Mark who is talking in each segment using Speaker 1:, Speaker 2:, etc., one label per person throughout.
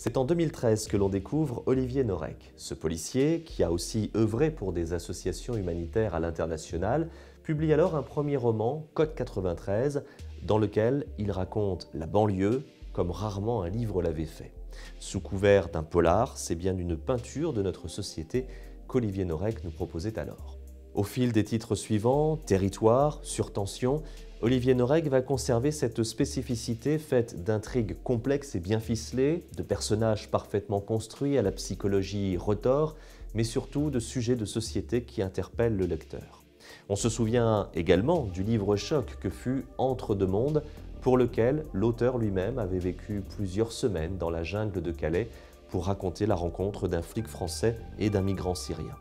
Speaker 1: C'est en 2013 que l'on découvre Olivier Norek. Ce policier, qui a aussi œuvré pour des associations humanitaires à l'international, publie alors un premier roman, Code 93, dans lequel il raconte la banlieue comme rarement un livre l'avait fait. Sous couvert d'un polar, c'est bien une peinture de notre société qu'Olivier Norek nous proposait alors. Au fil des titres suivants, Territoire, Surtension, Olivier Norek va conserver cette spécificité faite d'intrigues complexes et bien ficelées, de personnages parfaitement construits à la psychologie retors, mais surtout de sujets de société qui interpellent le lecteur. On se souvient également du livre choc que fut Entre deux mondes, pour lequel l'auteur lui-même avait vécu plusieurs semaines dans la jungle de Calais pour raconter la rencontre d'un flic français et d'un migrant syrien.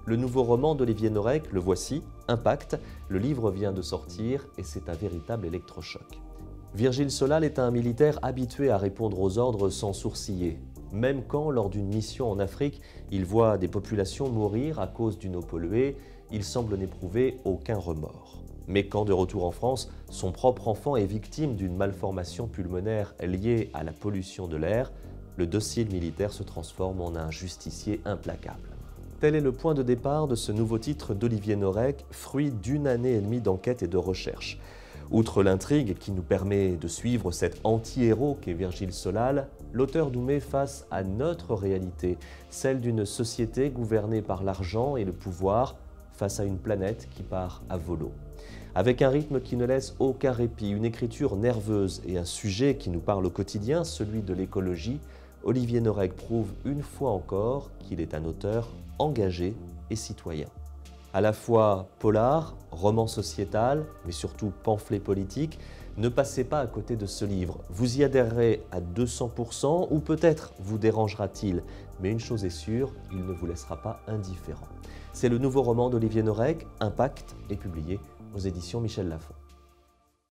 Speaker 1: Le nouveau roman d'Olivier Norek, le voici, Impact. Le livre vient de sortir et c'est un véritable électrochoc. Virgile Solal est un militaire habitué à répondre aux ordres sans sourciller. Même quand, lors d'une mission en Afrique, il voit des populations mourir à cause d'une eau polluée, il semble n'éprouver aucun remords. Mais quand, de retour en France, son propre enfant est victime d'une malformation pulmonaire liée à la pollution de l'air, le dossier militaire se transforme en un justicier implacable. Tel est le point de départ de ce nouveau titre d'Olivier Norek, fruit d'une année et demie d'enquête et de recherche. Outre l'intrigue qui nous permet de suivre cet anti-héros qu'est Virgile Solal, l'auteur nous met face à notre réalité, celle d'une société gouvernée par l'argent et le pouvoir, face à une planète qui part à volo. Avec un rythme qui ne laisse aucun répit, une écriture nerveuse et un sujet qui nous parle au quotidien, celui de l'écologie, Olivier Norek prouve une fois encore qu'il est un auteur engagé et citoyen. À la fois polar, roman sociétal, mais surtout pamphlet politique, ne passez pas à côté de ce livre. Vous y adhérerez à 200% ou peut-être vous dérangera-t-il, mais une chose est sûre, il ne vous laissera pas indifférent. C'est le nouveau roman d'Olivier Norek, Impact, et publié aux éditions Michel Lafon.